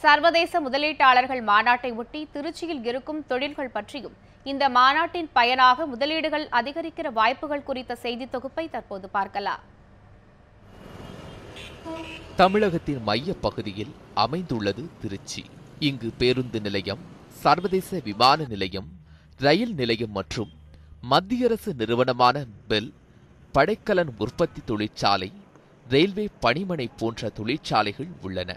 சர்வதேச முதலீட்டாளர்கள் மாநாட்டை ஒட்டி திருச்சியில் இருக்கும் தொழில்கள் பற்றியும் இந்த மாநாட்டின் பயனாக முதலீடுகள் அதிகரிக்கிற வாய்ப்புகள் குறித்த செய்தி தொகுப்பை தற்போது பார்க்கலாம். தமிழகத்தின் மைய பகுதியில் அமைந்துள்ளது திருச்சி. இங்கு பேருந்து நிலையம், சர்வதேச விமான நிலையம், ரயில் நிலையம் மற்றும் மத்திய அரசு நிறுவனமான பெல், படைக்கலன் உற்பத்தி தொழிற்சாலை, ரயில்வே பணிமனை போன்ற தொழிற்சாலைகள் உள்ளன.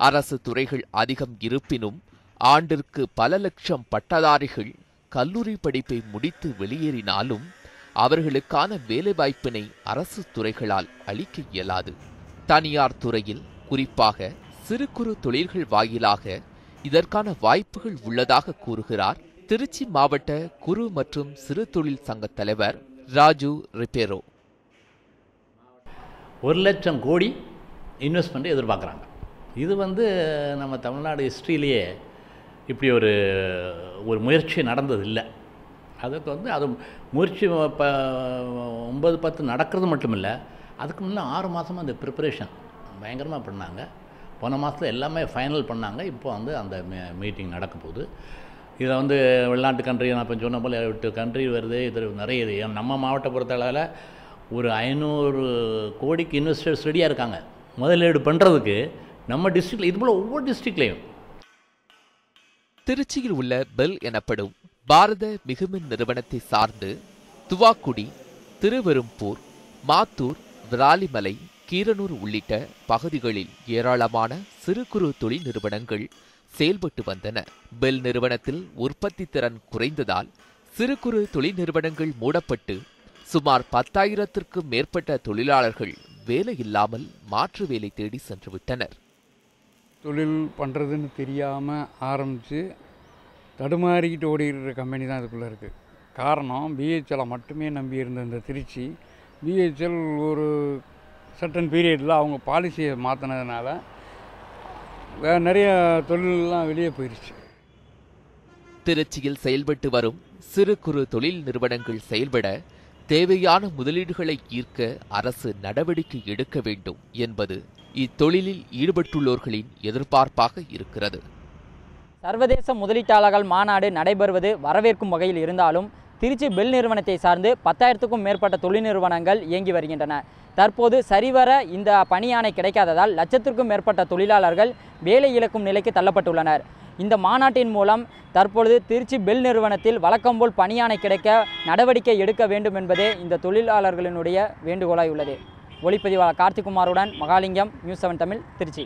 அரசு துறைகள் அதிகம் இருப்பினும் ஆண்டிற்கு பல லட்சம் பட்டதாரிகள் கல்லூரி படிப்பை முடித்து வெளியேறினாலும் அவர்களுக்கான வேலைவாய்ப்பினை அரசு துறைகளால் அளிக்க இயலாது. தனியார் துறையில் குறிப்பாக சிறு குறு தொழில்கள் வாயிலாக இதற்கான வாய்ப்புகள் உள்ளதாக கூறுகிறார் திருச்சி மாவட்ட குறு மற்றும் சிறு தொழில் சங்க தலைவர் ராஜு ரிப்பேரோ. 1 லட்சம் கோடி இன்வெஸ்ட்மெண்ட் எதிர்பார்க்குறாங்க. இது நம்ம தமிழ்நாடு ஹிஸ்ட்ரியிலேயே இப்படி ஒரு முயற்சி நடந்ததில்லை. அதுக்கு அது முயற்சி 9-10 நடக்கிறது மட்டும் இல்லை, அதுக்கு முன்னே 6 மாதமாக அந்த ப்ரிப்பரேஷன் பயங்கரமாக பண்ணாங்க. போன மாதத்தில் எல்லாமே ஃபைனல் பண்ணாங்க. இப்போ அந்த மீட்டிங் நடக்க போகுது. இதில் வெளிநாட்டு கண்ட்ரி, நான் இப்போ சொன்ன போல் 8 கண்ட்ரி வருது. இது நிறைய இது நம்ம மாவட்ட பொறுத்தளவில் ஒரு 500 கோடிக்கு இன்வெஸ்டர்ஸ் ரெடியாக இருக்காங்க முதலீடு பண்ணுறதுக்கு நம்ம டிஸ்ட்ரிக்டில். இது போல் ஒவ்வொரு டிஸ்ட்ரிக்ட்லேயும். திருச்சியில் உள்ள பெல் எனப்படும் பாரத மிகுமின் நிறுவனத்தை சார்ந்து துவாக்குடி, திருவெரும்பூர், மாத்தூர், விராலிமலை, கீரனூர் உள்ளிட்ட பகுதிகளில் ஏராளமான சிறு குறு தொழில் நிறுவனங்கள் செயல்பட்டு வந்தன. பெல் நிறுவனத்தில் உற்பத்தி திறன் குறைந்ததால் சிறு குறு தொழில் நிறுவனங்கள் மூடப்பட்டு சுமார் 10,000க்கும் மேற்பட்ட தொழிலாளர்கள் வேலை இல்லாமல் மாற்று வேலை தேடி சென்றுவிட்டனர். தொழில் பண்ணுறதுன்னு தெரியாமல் ஆரம்பித்து தடுமாறிக்கிட்டு ஓடிக்கிற கம்பெனி தான் இதுக்குள்ளே இருக்குது. காரணம், பிஹெச்எல்லை மட்டுமே நம்பி இருந்த இந்த திருச்சி பிஹெச்எல் ஒரு சர்டன் பீரியடில் அவங்க பாலிசியை மாற்றினதுனால நிறைய தொழிலெலாம் வெளியே போயிடுச்சு. திருச்சியில் செயல்பட்டு வரும் சிறு குறு தொழில் நிறுவனங்கள் செயல்பட தேவையான முதலீடுகளை ஈர்க்க அரசு நடவடிக்கை எடுக்க வேண்டும் என்பது இத்தொழிலில் ஈடுபட்டுள்ளோர்களின் எதிர்பார்ப்பாக இருக்கிறது. சர்வதேச முதலீட்டாளர்கள் மாநாடு நடைபெறுவது வரவேற்கும் வகையில் இருந்தாலும் திருச்சி பெல் நிறுவனத்தை சார்ந்து 10,000க்கும் மேற்பட்ட தொழில் நிறுவனங்கள் இயங்கி வருகின்றன. தற்போது சரிவர இந்த பணியாணை கிடைக்காததால் லட்சத்திற்கும் மேற்பட்ட தொழிலாளர்கள் வேலை இழக்கும் நிலைக்கு தள்ளப்பட்டுள்ளனர். இந்த மாநாட்டின் மூலம் தற்பொழுது திருச்சி பெல் நிறுவனத்தில் வழக்கம்போல் பணியாணை கிடைக்க நடவடிக்கை எடுக்க வேண்டும் என்பதே இந்த தொழிலாளர்களினுடைய வேண்டுகோளாய் உள்ளது. ஒளிப்பதிவாளர் கார்த்திகுமாருடன் மகாலிங்கம், நியூஸ் 7 தமிழ், திருச்சி.